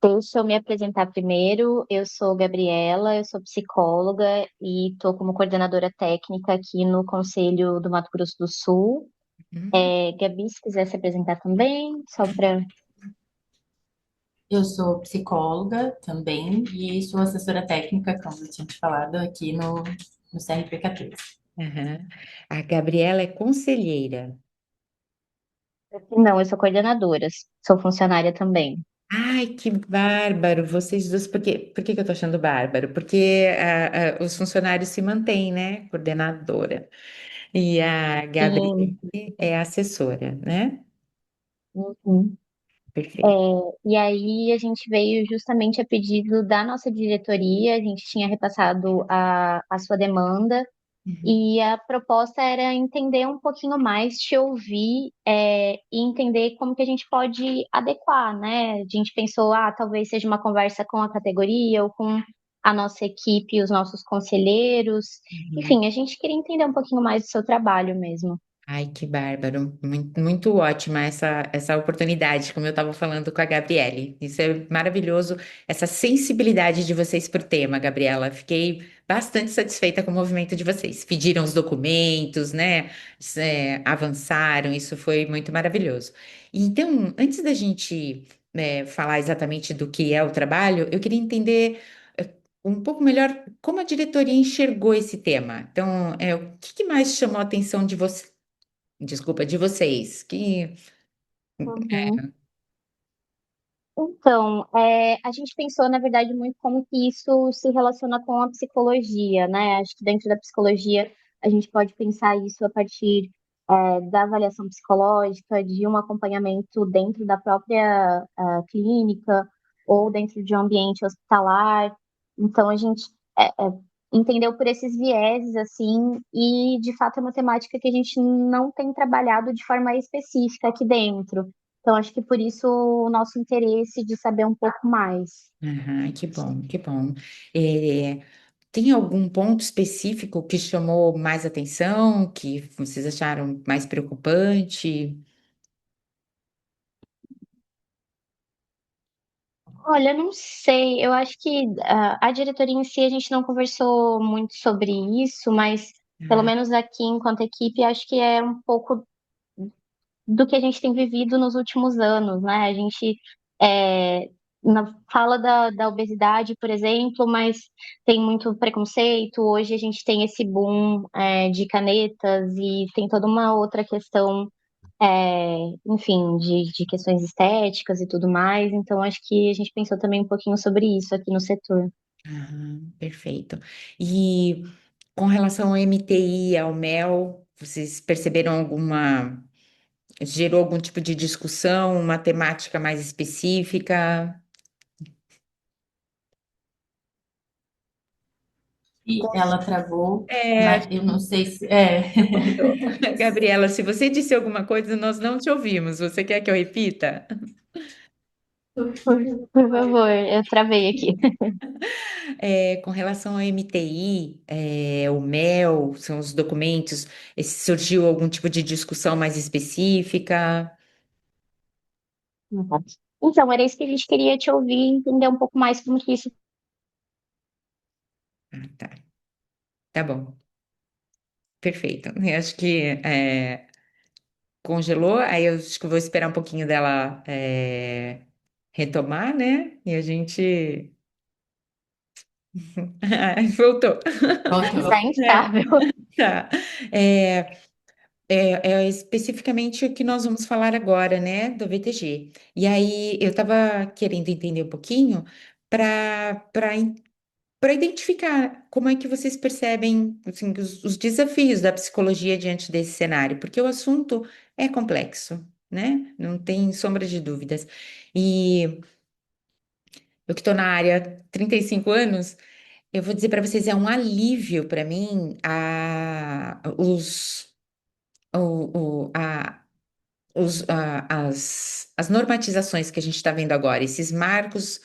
Deixa eu me apresentar primeiro. Eu sou Gabriela, eu sou psicóloga e estou como coordenadora técnica aqui no Conselho do Mato Grosso do Sul. Hum. Gabi, se quiser se apresentar também, só para. Eu sou psicóloga também e sou assessora técnica, como eu tinha te falado, aqui no CRP14. Aham. A Gabriela é conselheira. Não, eu sou coordenadora, sou funcionária também. Ai, que bárbaro! Vocês dois, por que que eu tô achando bárbaro? Porque os funcionários se mantêm, né? Coordenadora. E a Gabriela Sim. é assessora, né? Uhum. Perfeito. E aí a gente veio justamente a pedido da nossa diretoria, a gente tinha repassado a sua demanda. Uhum. E a proposta era entender um pouquinho mais, te ouvir, e entender como que a gente pode adequar, né? A gente pensou, talvez seja uma conversa com a categoria ou com a nossa equipe, os nossos conselheiros. Uhum. Enfim, a gente queria entender um pouquinho mais do seu trabalho mesmo. Ai, que bárbaro. Muito, muito ótima essa oportunidade, como eu estava falando com a Gabriele. Isso é maravilhoso, essa sensibilidade de vocês por tema, Gabriela. Fiquei bastante satisfeita com o movimento de vocês. Pediram os documentos, né? Avançaram, isso foi muito maravilhoso. Então, antes da gente, falar exatamente do que é o trabalho, eu queria entender. Um pouco melhor como a diretoria enxergou esse tema. Então, o que que mais chamou a atenção de vocês? Desculpa, de vocês, que... Uhum. Então, a gente pensou, na verdade, muito como que isso se relaciona com a psicologia, né? Acho que dentro da psicologia a gente pode pensar isso a partir, da avaliação psicológica, de um acompanhamento dentro da própria clínica ou dentro de um ambiente hospitalar. Então, a gente entendeu por esses vieses, assim, e de fato é uma temática que a gente não tem trabalhado de forma específica aqui dentro. Então, acho que por isso o nosso interesse de saber um pouco mais. Aham, que bom, que bom. É, tem algum ponto específico que chamou mais atenção, que vocês acharam mais preocupante? Olha, não sei, eu acho que a diretoria em si a gente não conversou muito sobre isso, mas pelo Ah, menos aqui, enquanto equipe, acho que é um pouco do que a gente tem vivido nos últimos anos, né? A gente fala da obesidade, por exemplo, mas tem muito preconceito. Hoje a gente tem esse boom, de canetas e tem toda uma outra questão, enfim, de questões estéticas e tudo mais. Então, acho que a gente pensou também um pouquinho sobre isso aqui no setor. perfeito. E com relação ao MTI, ao MEL, vocês perceberam alguma... Gerou algum tipo de discussão, uma temática mais específica? E ela travou, É, mas eu não sei se. É. voltou. Gabriela, se você disse alguma coisa, nós não te ouvimos. Você quer que eu repita? Por favor, eu travei aqui. Com relação ao MTI, o MEL, são os documentos, surgiu algum tipo de discussão mais específica? Então, era isso que a gente queria te ouvir e entender um pouco mais como que isso. Ah, tá, tá bom, perfeito. Eu acho que congelou, aí eu acho que eu vou esperar um pouquinho dela retomar, né? E a gente. Voltou. Voltou. Está instável. Tá. É, é especificamente o que nós vamos falar agora, né, do VTG. E aí eu estava querendo entender um pouquinho para para identificar como é que vocês percebem assim, os desafios da psicologia diante desse cenário, porque o assunto é complexo, né? Não tem sombra de dúvidas. E eu que estou na área há 35 anos, eu vou dizer para vocês, é um alívio para mim a, as normatizações que a gente está vendo agora, esses marcos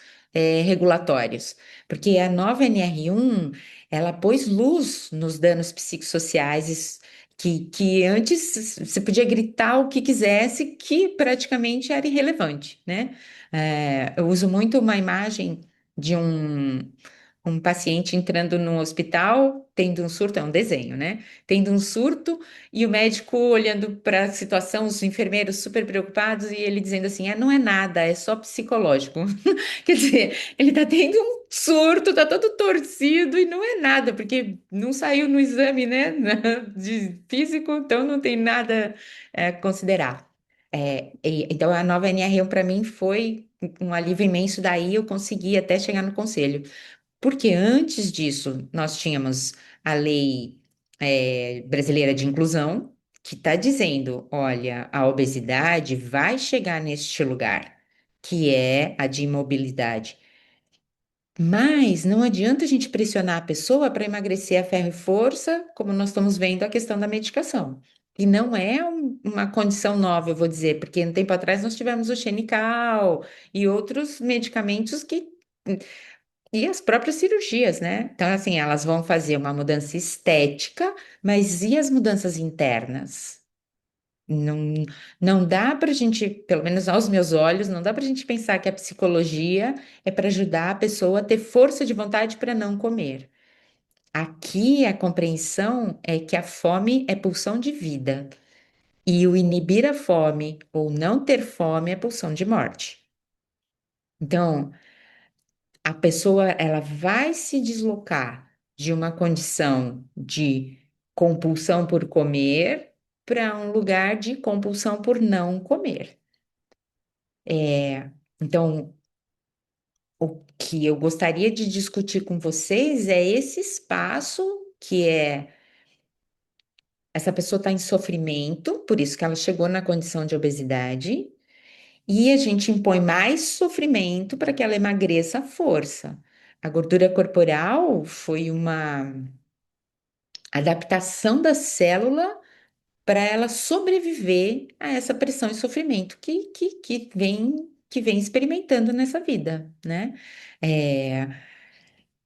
regulatórios, porque a nova NR1 ela pôs luz nos danos psicossociais que antes você podia gritar o que quisesse, que praticamente era irrelevante, né? Eu uso muito uma imagem de um paciente entrando no hospital, tendo um surto, é um desenho, né? Tendo um surto e o médico olhando para a situação, os enfermeiros super preocupados e ele dizendo assim: não é nada, é só psicológico. Quer dizer, ele tá tendo um surto, tá todo torcido e não é nada, porque não saiu no exame, né, de físico, então não tem nada a considerar. Então a nova NR1 para mim foi um alívio imenso, daí eu consegui até chegar no conselho. Porque antes disso, nós tínhamos a lei, brasileira de inclusão, que está dizendo: olha, a obesidade vai chegar neste lugar, que é a de imobilidade. Mas não adianta a gente pressionar a pessoa para emagrecer a ferro e força, como nós estamos vendo a questão da medicação. E não é uma condição nova, eu vou dizer, porque um tempo atrás nós tivemos o Xenical e outros medicamentos que e as próprias cirurgias, né? Então, assim, elas vão fazer uma mudança estética, mas e as mudanças internas? Não, não dá para a gente, pelo menos aos meus olhos, não dá para a gente pensar que a psicologia é para ajudar a pessoa a ter força de vontade para não comer. Aqui a compreensão é que a fome é pulsão de vida e o inibir a fome ou não ter fome é pulsão de morte. Então, a pessoa ela vai se deslocar de uma condição de compulsão por comer para um lugar de compulsão por não comer. Então, o que eu gostaria de discutir com vocês é esse espaço que é essa pessoa está em sofrimento, por isso que ela chegou na condição de obesidade, e a gente impõe mais sofrimento para que ela emagreça à força. A gordura corporal foi uma adaptação da célula para ela sobreviver a essa pressão e sofrimento que vem experimentando nessa vida, né? É,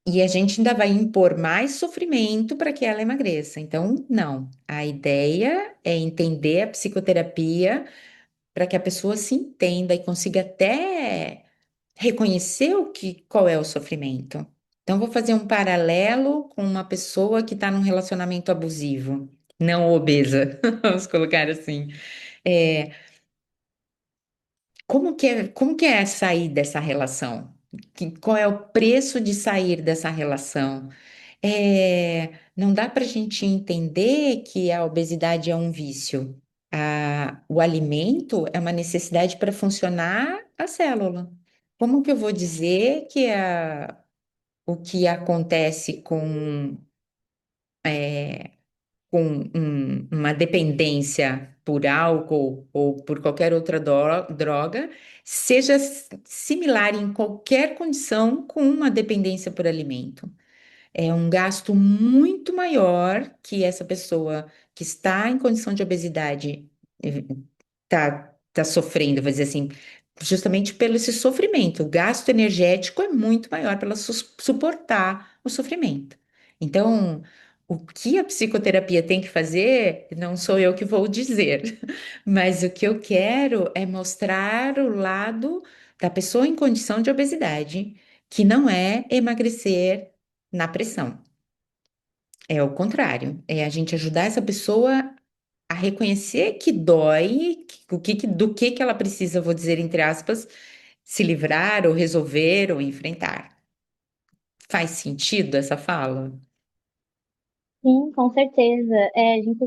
e a gente ainda vai impor mais sofrimento para que ela emagreça. Então, não. A ideia é entender a psicoterapia para que a pessoa se entenda e consiga até reconhecer qual é o sofrimento. Então, vou fazer um paralelo com uma pessoa que está num relacionamento abusivo, não obesa, vamos colocar assim. É, como que é sair dessa relação? Qual é o preço de sair dessa relação? Não dá para a gente entender que a obesidade é um vício. O alimento é uma necessidade para funcionar a célula. Como que eu vou dizer que o que acontece com uma dependência por álcool ou por qualquer outra droga seja similar em qualquer condição com uma dependência por alimento? É um gasto muito maior que essa pessoa que está em condição de obesidade está sofrendo, vou dizer assim, justamente pelo esse sofrimento. O gasto energético é muito maior para ela suportar o sofrimento. Então, o que a psicoterapia tem que fazer, não sou eu que vou dizer, mas o que eu quero é mostrar o lado da pessoa em condição de obesidade, que não é emagrecer na pressão. É o contrário, é a gente ajudar essa pessoa a reconhecer que dói, do que ela precisa, vou dizer entre aspas, se livrar ou resolver ou enfrentar. Faz sentido essa fala? Sim, com certeza. A gente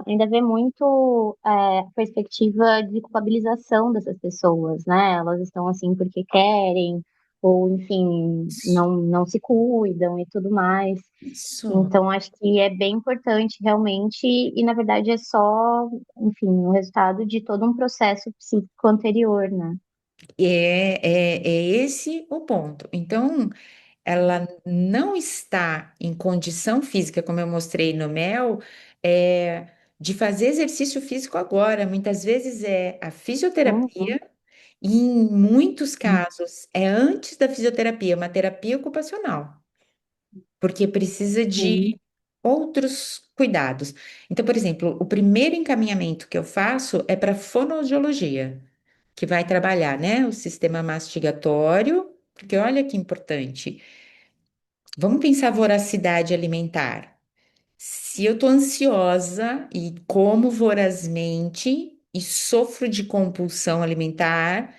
ainda vê muito a perspectiva de culpabilização dessas pessoas, né? Elas estão assim porque querem, ou enfim, não se cuidam e tudo mais. Isso. Então, acho que é bem importante realmente, e na verdade é só, enfim, o resultado de todo um processo psíquico anterior, né? É esse o ponto. Então, ela não está em condição física, como eu mostrei no MEL, de fazer exercício físico agora. Muitas vezes é a Uhum, fisioterapia, e em muitos casos é antes da fisioterapia, uma terapia ocupacional, porque precisa de uhum. outros cuidados. Então, por exemplo, o primeiro encaminhamento que eu faço é para fonoaudiologia, que vai trabalhar, né, o sistema mastigatório, porque olha que importante. Vamos pensar voracidade alimentar. Se eu tô ansiosa e como vorazmente e sofro de compulsão alimentar,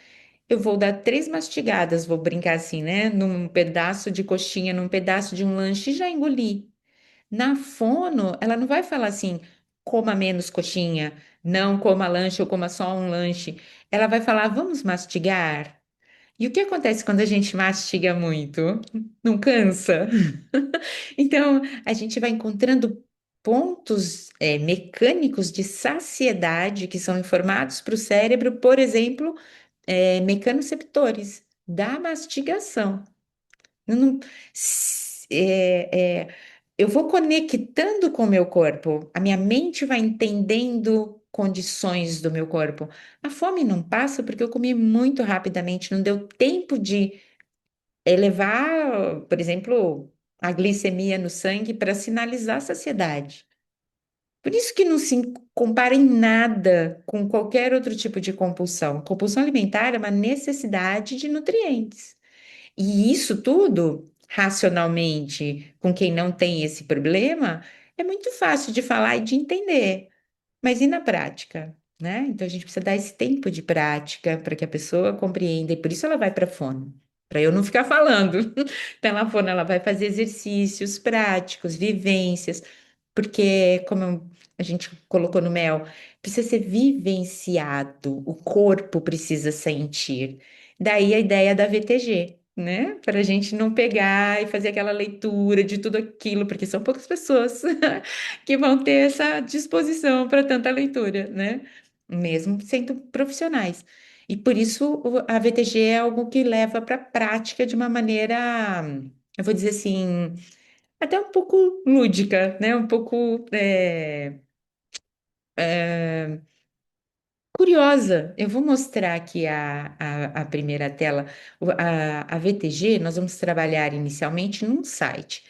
eu vou dar 3 mastigadas, vou brincar assim, né? Num pedaço de coxinha, num pedaço de um lanche e já engoli. Na fono, ela não vai falar assim, coma menos coxinha, não coma lanche ou coma só um lanche. Ela vai falar, vamos mastigar. E o que acontece quando a gente mastiga muito? Não cansa? Então, a gente vai encontrando pontos, mecânicos de saciedade que são informados para o cérebro, por exemplo, mecanoreceptores da mastigação. Eu não- s- é, é, eu vou conectando com o meu corpo, a minha mente vai entendendo condições do meu corpo. A fome não passa porque eu comi muito rapidamente, não deu tempo de elevar, por exemplo, a glicemia no sangue para sinalizar a saciedade. Por isso que não se compara em nada com qualquer outro tipo de compulsão. Compulsão alimentar é uma necessidade de nutrientes. E isso tudo, racionalmente, com quem não tem esse problema, é muito fácil de falar e de entender. Mas e na prática, né? Então a gente precisa dar esse tempo de prática para que a pessoa compreenda, e por isso ela vai para a fono, para eu não ficar falando. Então, na fono ela vai fazer exercícios práticos, vivências, porque, como a gente colocou no mel, precisa ser vivenciado, o corpo precisa sentir. Daí a ideia da VTG. Né? Para a gente não pegar e fazer aquela leitura de tudo aquilo, porque são poucas pessoas que vão ter essa disposição para tanta leitura, né? Mesmo sendo profissionais. E por isso a VTG é algo que leva para a prática de uma maneira, eu vou dizer assim, até um pouco lúdica, né? Um pouco curiosa. Eu vou mostrar aqui a primeira tela. A VTG, nós vamos trabalhar inicialmente num site.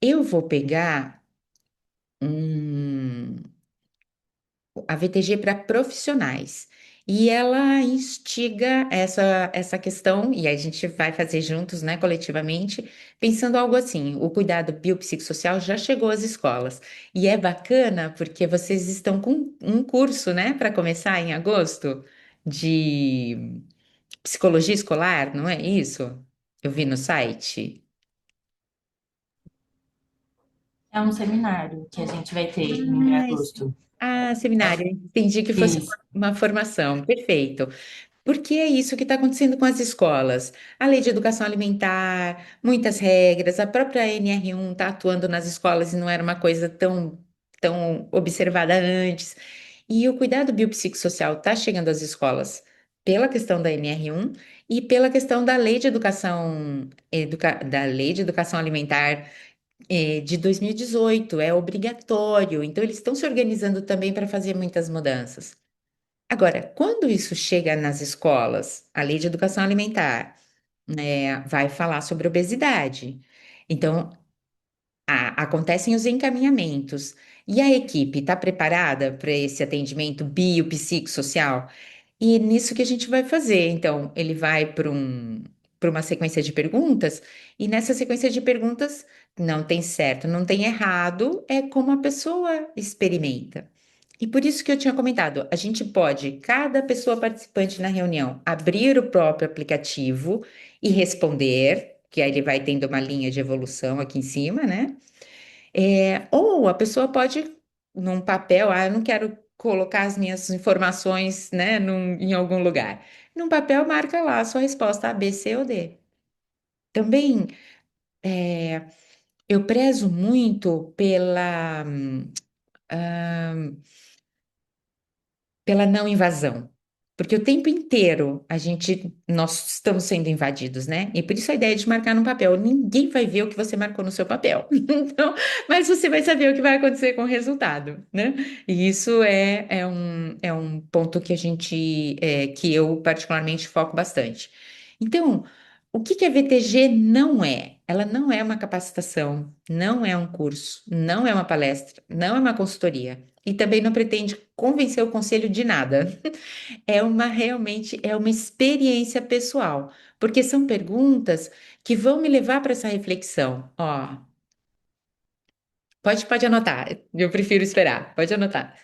Eu vou pegar um. A VTG para profissionais. E ela instiga essa questão, e a gente vai fazer juntos, né, coletivamente, pensando algo assim: o cuidado biopsicossocial já chegou às escolas. E é bacana porque vocês estão com um curso, né, para começar em agosto, de psicologia escolar, não é isso? Eu vi no site. É um seminário que a gente vai ter em Ah, agosto. seminário. Entendi que fosse Isso. uma formação. Perfeito. Porque é isso que está acontecendo com as escolas. A lei de educação alimentar, muitas regras, a própria NR1 está atuando nas escolas e não era uma coisa tão observada antes. E o cuidado biopsicossocial está chegando às escolas pela questão da NR1 e pela questão da lei de educação, da lei de educação alimentar, de 2018. É obrigatório. Então, eles estão se organizando também para fazer muitas mudanças. Agora, quando isso chega nas escolas, a lei de educação alimentar, vai falar sobre obesidade. Então, acontecem os encaminhamentos. E a equipe está preparada para esse atendimento biopsicossocial? E é nisso que a gente vai fazer. Então, ele vai para uma sequência de perguntas, e nessa sequência de perguntas não tem certo, não tem errado, é como a pessoa experimenta. E por isso que eu tinha comentado, a gente pode, cada pessoa participante na reunião, abrir o próprio aplicativo e responder, que aí ele vai tendo uma linha de evolução aqui em cima, né? Ou a pessoa pode, num papel, eu não quero colocar as minhas informações, né, em algum lugar. Num papel, marca lá a sua resposta A, B, C ou D. Também, é, eu prezo muito pela não invasão. Porque o tempo inteiro nós estamos sendo invadidos, né? E por isso a ideia de marcar num papel. Ninguém vai ver o que você marcou no seu papel. Então, mas você vai saber o que vai acontecer com o resultado, né? E isso é um ponto que que eu particularmente foco bastante. Então, O que que a VTG não é? Ela não é uma capacitação, não é um curso, não é uma palestra, não é uma consultoria e também não pretende convencer o conselho de nada. É uma realmente é uma experiência pessoal, porque são perguntas que vão me levar para essa reflexão. Ó, pode anotar. Eu prefiro esperar. Pode anotar.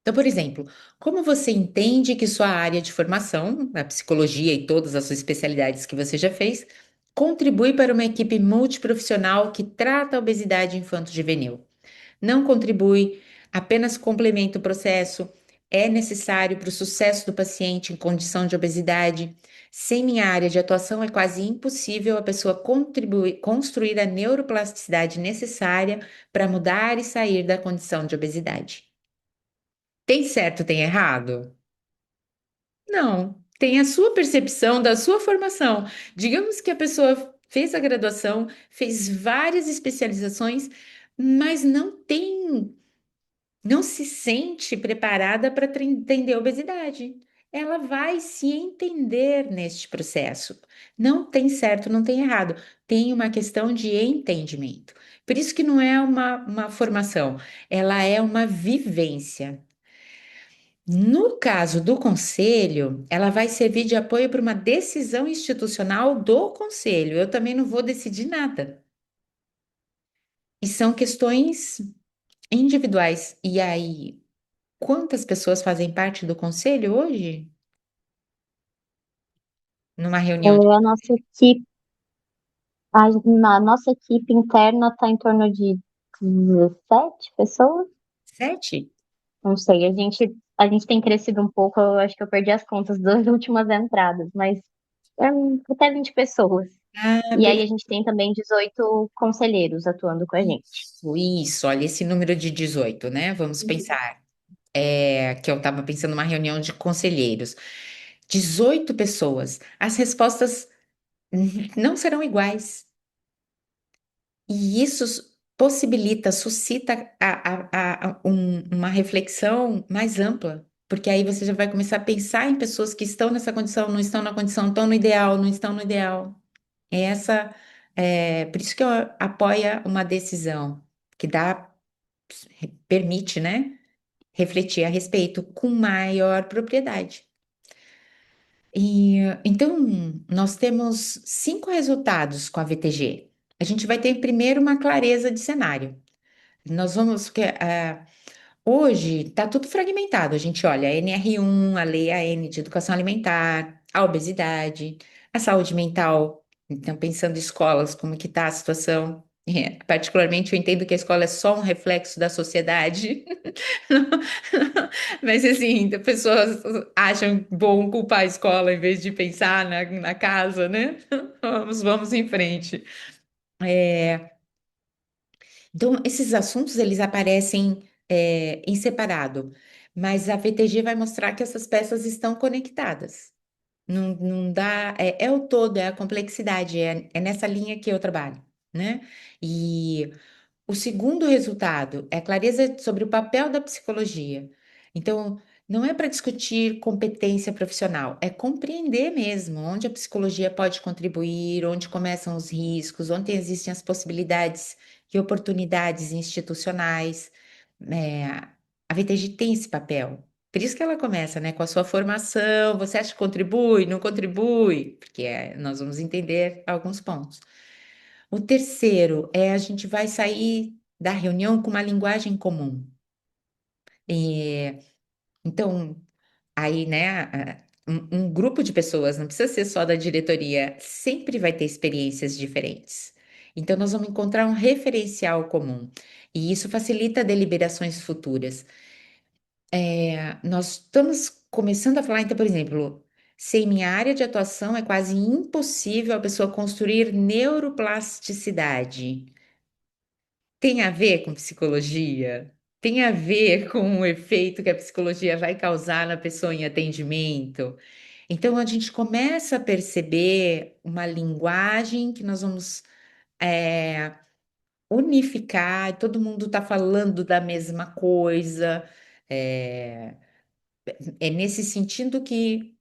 Então, por exemplo, como você entende que sua área de formação, a psicologia e todas as suas especialidades que você já fez, contribui para uma equipe multiprofissional que trata a obesidade infanto-juvenil? Não contribui, apenas complementa o processo, é necessário para o sucesso do paciente em condição de obesidade. Sem minha área de atuação, é quase impossível a pessoa contribuir, construir a neuroplasticidade necessária para mudar e sair da condição de obesidade. Tem certo, tem errado? Não. Tem a sua percepção da sua formação. Digamos que a pessoa fez a graduação, fez várias especializações, mas não se sente preparada para entender a obesidade. Ela vai se entender neste processo. Não tem certo, não tem errado. Tem uma questão de entendimento. Por isso que não é uma formação, ela é uma vivência. No caso do conselho, ela vai servir de apoio para uma decisão institucional do conselho. Eu também não vou decidir nada. E são questões individuais. E aí, quantas pessoas fazem parte do conselho hoje? Numa reunião de A nossa equipe, na nossa equipe interna está em torno de 17 pessoas. sete? Não sei, a gente tem crescido um pouco, eu acho que eu perdi as contas das últimas entradas, mas até 20 pessoas. Ah, E aí a gente tem também 18 conselheiros atuando com a gente. isso, olha, esse número de 18, né? Vamos Uhum. pensar. Que eu estava pensando numa reunião de conselheiros. 18 pessoas. As respostas não serão iguais. E isso possibilita, suscita uma reflexão mais ampla, porque aí você já vai começar a pensar em pessoas que estão nessa condição, não estão na condição, estão no ideal, não estão no ideal. Por isso que eu apoia uma decisão que permite, né, refletir a respeito com maior propriedade. E então nós temos 5 resultados com a VTG. A gente vai ter primeiro uma clareza de cenário. Nós vamos, porque hoje está tudo fragmentado. A gente olha a NR1, a Lei AN de Educação Alimentar, a obesidade, a saúde mental. Então, pensando em escolas, como que está a situação? Particularmente, eu entendo que a escola é só um reflexo da sociedade. Mas assim, as pessoas acham bom culpar a escola em vez de pensar na casa, né? Vamos em frente. Então, esses assuntos eles aparecem em separado, mas a VTG vai mostrar que essas peças estão conectadas. Não, não dá, é o todo, é a complexidade, é nessa linha que eu trabalho, né? E o segundo resultado é a clareza sobre o papel da psicologia. Então, não é para discutir competência profissional, é compreender mesmo onde a psicologia pode contribuir, onde começam os riscos, onde existem as possibilidades e oportunidades institucionais. É, a VTG tem esse papel. Por isso que ela começa, né, com a sua formação. Você acha que contribui? Não contribui? Porque nós vamos entender alguns pontos. O terceiro é a gente vai sair da reunião com uma linguagem comum. E, então, aí, né, um grupo de pessoas, não precisa ser só da diretoria, sempre vai ter experiências diferentes. Então, nós vamos encontrar um referencial comum. E isso facilita deliberações futuras. Nós estamos começando a falar, então, por exemplo, se em minha área de atuação é quase impossível a pessoa construir neuroplasticidade. Tem a ver com psicologia? Tem a ver com o efeito que a psicologia vai causar na pessoa em atendimento? Então, a gente começa a perceber uma linguagem que nós vamos unificar, todo mundo está falando da mesma coisa. É, é nesse sentido que,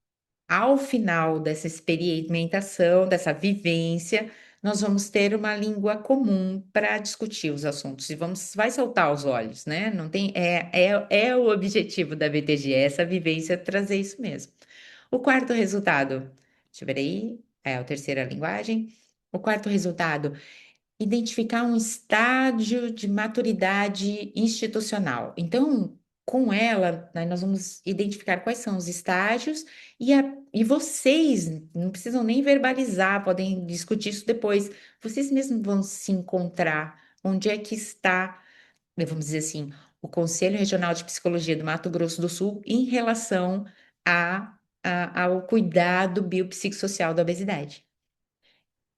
ao final dessa experimentação, dessa vivência, nós vamos ter uma língua comum para discutir os assuntos e vai saltar os olhos, né? Não tem, é o objetivo da BTG, é essa vivência, trazer isso mesmo. O quarto resultado, deixa eu ver aí, é a terceira linguagem. O quarto resultado, identificar um estágio de maturidade institucional. Então, com ela, né, nós vamos identificar quais são os estágios e vocês não precisam nem verbalizar, podem discutir isso depois. Vocês mesmos vão se encontrar onde é que está, vamos dizer assim, o Conselho Regional de Psicologia do Mato Grosso do Sul em relação ao cuidado biopsicossocial da obesidade.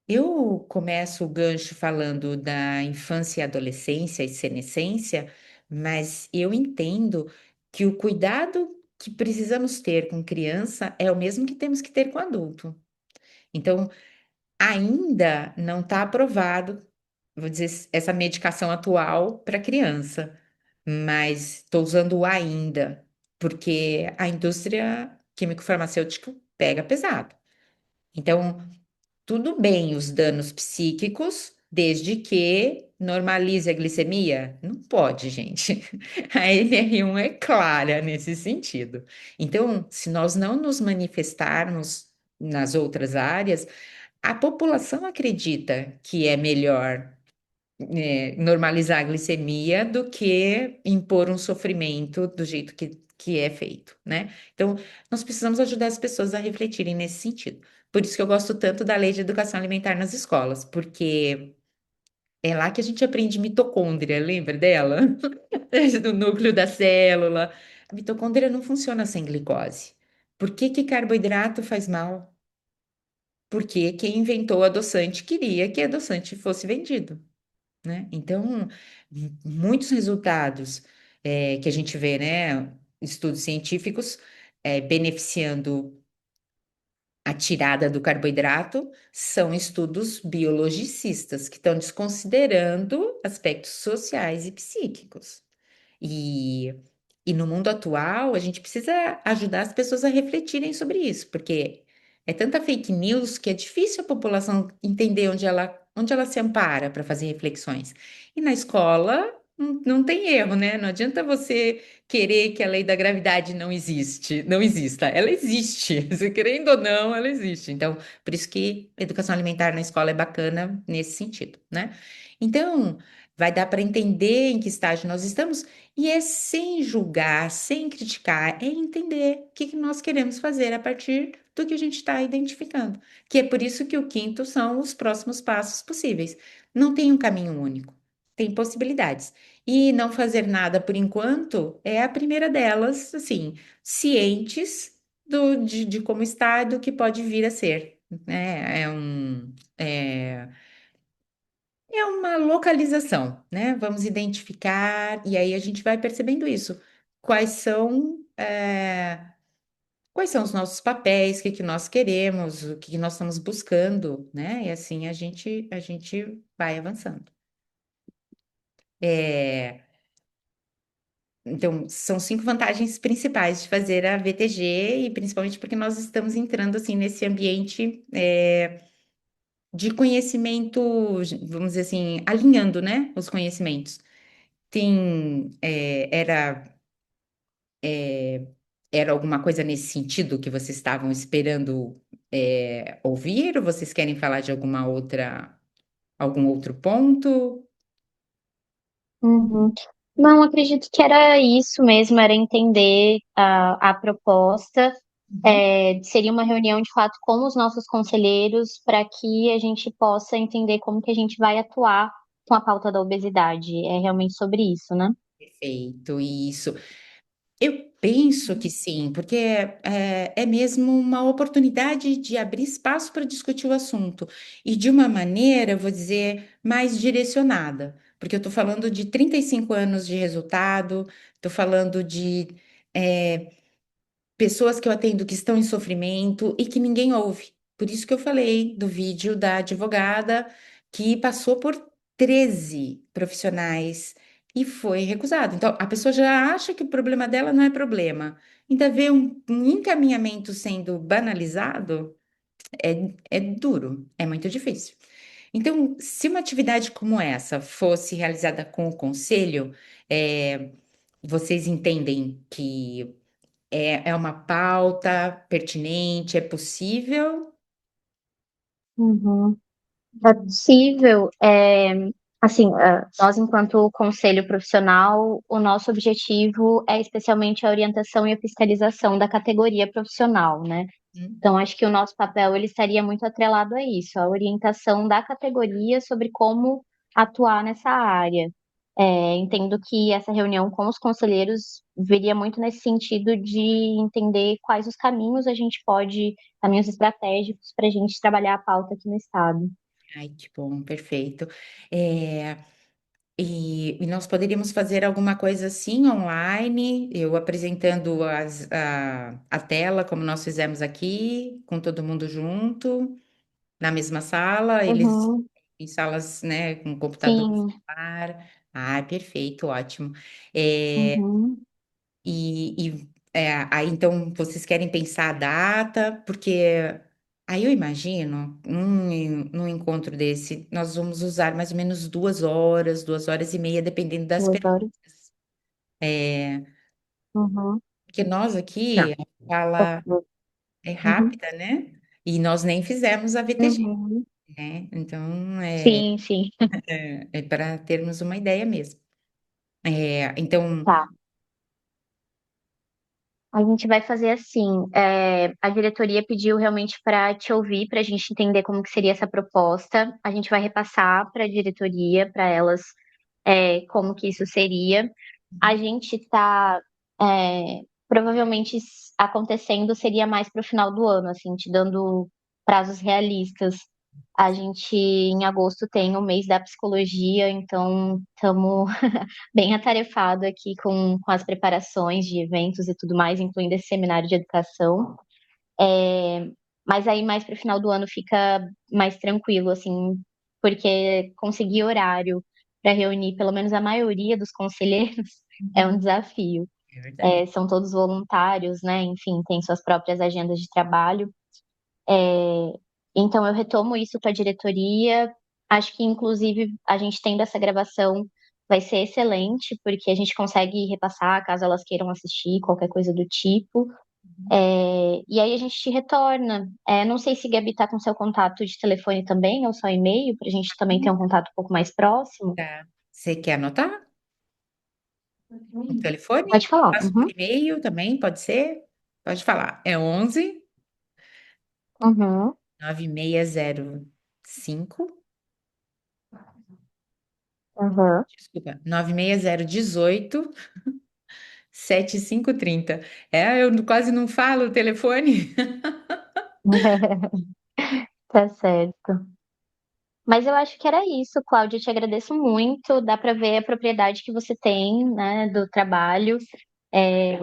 Eu começo o gancho falando da infância e adolescência e senescência, mas eu entendo que o cuidado que precisamos ter com criança é o mesmo que temos que ter com adulto. Então, ainda não está aprovado, vou dizer, essa medicação atual para criança, mas estou usando o ainda, porque a indústria químico-farmacêutica pega pesado. Então, tudo bem os danos psíquicos, desde que normalize a glicemia? Não pode, gente. A NR1 é clara nesse sentido. Então, se nós não nos manifestarmos nas outras áreas, a população acredita que é melhor, normalizar a glicemia do que impor um sofrimento do jeito que é feito, né? Então, nós precisamos ajudar as pessoas a refletirem nesse sentido. Por isso que eu gosto tanto da lei de educação alimentar nas escolas, porque é lá que a gente aprende mitocôndria, lembra dela? Do núcleo da célula. A mitocôndria não funciona sem glicose. Por que que carboidrato faz mal? Porque quem inventou o adoçante queria que adoçante fosse vendido, né? Então, muitos resultados que a gente vê, né? Estudos científicos beneficiando a tirada do carboidrato são estudos biologicistas que estão desconsiderando aspectos sociais e psíquicos. E, e no mundo atual, a gente precisa ajudar as pessoas a refletirem sobre isso, porque é tanta fake news que é difícil a população entender onde ela se ampara para fazer reflexões. E na escola, não tem erro, né? Não adianta você querer que a lei da gravidade não exista. Ela existe. Se querendo ou não, ela existe. Então, por isso que a educação alimentar na escola é bacana nesse sentido, né? Então, vai dar para entender em que estágio nós estamos e é sem julgar, sem criticar, é entender o que que nós queremos fazer a partir do que a gente está identificando. Que é por isso que o quinto são os próximos passos possíveis. Não tem um caminho único, tem possibilidades. E não fazer nada por enquanto é a primeira delas, assim, cientes de como está e do que pode vir a ser, né? É uma localização, né? Vamos identificar, e aí a gente vai percebendo isso. Quais são, quais são os nossos papéis, o que que nós queremos, o que que nós estamos buscando, né? E assim a gente vai avançando. É, então, são cinco vantagens principais de fazer a VTG, e principalmente porque nós estamos entrando assim nesse ambiente de conhecimento, vamos dizer assim, alinhando, né, os conhecimentos. Era alguma coisa nesse sentido que vocês estavam esperando ouvir, ou vocês querem falar de algum outro ponto? Uhum. Não, acredito que era isso mesmo, era entender a proposta. Uhum. Seria uma reunião de fato com os nossos conselheiros para que a gente possa entender como que a gente vai atuar com a pauta da obesidade. É realmente sobre isso, né? Perfeito, isso. Eu penso que sim, porque é mesmo uma oportunidade de abrir espaço para discutir o assunto e de uma maneira, eu vou dizer, mais direcionada, porque eu estou falando de 35 anos de resultado, estou falando de é, pessoas que eu atendo que estão em sofrimento e que ninguém ouve. Por isso que eu falei do vídeo da advogada que passou por 13 profissionais e foi recusado. Então, a pessoa já acha que o problema dela não é problema. Ainda vê um encaminhamento sendo banalizado, é duro, é muito difícil. Então, se uma atividade como essa fosse realizada com o conselho, é, vocês entendem que é uma pauta pertinente, é possível? Uhum. É possível, assim, nós, enquanto conselho profissional, o nosso objetivo é especialmente a orientação e a fiscalização da categoria profissional, né? Hum? Então, acho que o nosso papel ele estaria muito atrelado a isso, a orientação da categoria sobre como atuar nessa área. Entendo que essa reunião com os conselheiros viria muito nesse sentido de entender quais os caminhos a gente pode, caminhos estratégicos para a gente trabalhar a pauta aqui no estado. Ai, que bom, perfeito. É, e nós poderíamos fazer alguma coisa assim online, eu apresentando a tela, como nós fizemos aqui, com todo mundo junto, na mesma sala, eles Uhum, em salas, né, com computador sim, celular. Ah, perfeito, ótimo. É, uhum, aí então vocês querem pensar a data, porque aí eu imagino, num encontro desse, nós vamos usar mais ou menos 2 horas, 2 horas e meia, dependendo das 2 horas. perguntas. É, Uhum, porque nós tá. aqui, a fala é Uhum, rápida, né? E nós nem fizemos a VTG, uhum. né? Então, Sim, sim, é para termos uma ideia mesmo. Então, tá. A gente vai fazer assim, a diretoria pediu realmente para te ouvir, para a gente entender como que seria essa proposta. A gente vai repassar para a diretoria, para elas, como que isso seria. A gente está, provavelmente acontecendo seria mais para o final do ano, assim, te dando prazos realistas. A gente, em agosto, tem o mês da psicologia, então estamos bem atarefado aqui com as preparações de eventos e tudo mais, incluindo esse seminário de educação. É, mas aí mais para o final do ano fica mais tranquilo, assim, porque conseguir horário para reunir pelo menos a maioria dos conselheiros é um desafio. é verdade. São todos voluntários, né? Enfim, têm suas próprias agendas de trabalho. Então, eu retomo isso com a diretoria. Acho que, inclusive, a gente tendo essa gravação vai ser excelente, porque a gente consegue repassar caso elas queiram assistir, qualquer coisa do tipo. E aí a gente te retorna. Não sei se Gabi está com seu contato de telefone também, ou só e-mail, para a gente também ter um contato um pouco mais próximo. Tá. Você quer anotar o telefone? Pode falar. Faço por Uhum, e-mail também, pode ser? Pode falar. É 11 uhum, 9605, uhum. desculpa, 96018 7530. Eu quase não falo o telefone. Tá certo. Mas eu acho que era isso, Cláudia. Eu te agradeço muito. Dá para ver a propriedade que você tem, né, do trabalho. É,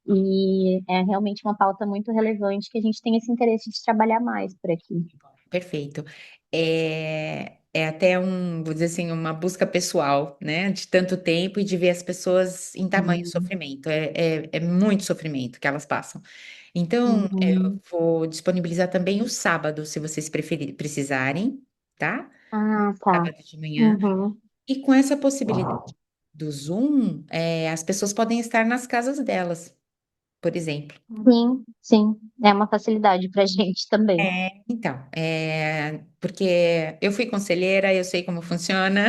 e é realmente uma pauta muito relevante que a gente tem esse interesse de trabalhar mais por aqui. Perfeito. É até vou dizer assim, uma busca pessoal, né? De tanto tempo e de ver as pessoas em tamanho Uhum. sofrimento. É muito sofrimento que elas passam. Então, eu Uhum. vou disponibilizar também o sábado, se vocês precisarem, tá? Ah, tá. Sábado de manhã. Uhum. E com essa possibilidade do Zoom, as pessoas podem estar nas casas delas, por exemplo. Sim, sim. É uma facilidade para a gente também. Então, porque eu fui conselheira, eu sei como funciona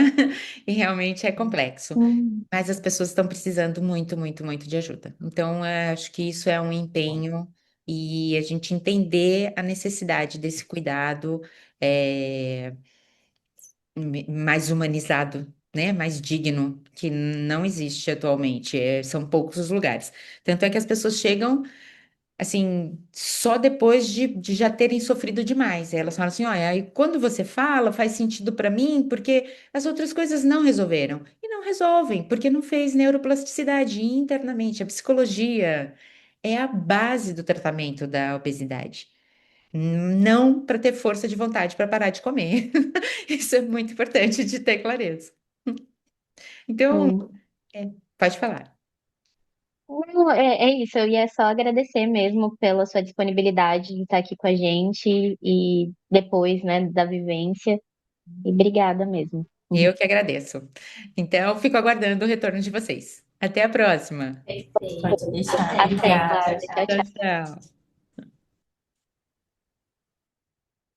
e realmente é complexo. Hum. Mas as pessoas estão precisando muito, muito, muito de ajuda. Então, acho que isso é um empenho e a gente entender a necessidade desse cuidado é, mais humanizado, né? Mais digno, que não existe atualmente. São poucos os lugares. Tanto é que as pessoas chegam assim, só depois de já terem sofrido demais. Aí elas falam assim: olha, aí quando você fala, faz sentido para mim, porque as outras coisas não resolveram. E não resolvem, porque não fez neuroplasticidade internamente. A psicologia é a base do tratamento da obesidade. Não para ter força de vontade para parar de comer. Isso é muito importante de ter clareza. Então, Sim. pode falar. Não, é isso, eu ia só agradecer mesmo pela sua disponibilidade de estar aqui com a gente e depois, né, da vivência. E obrigada mesmo. Eu que agradeço. Então, fico aguardando o retorno de vocês. Até a próxima. Pode deixar. Até, Obrigada. Clara. Tchau, Tchau, tchau. Tchau, tchau. tchau.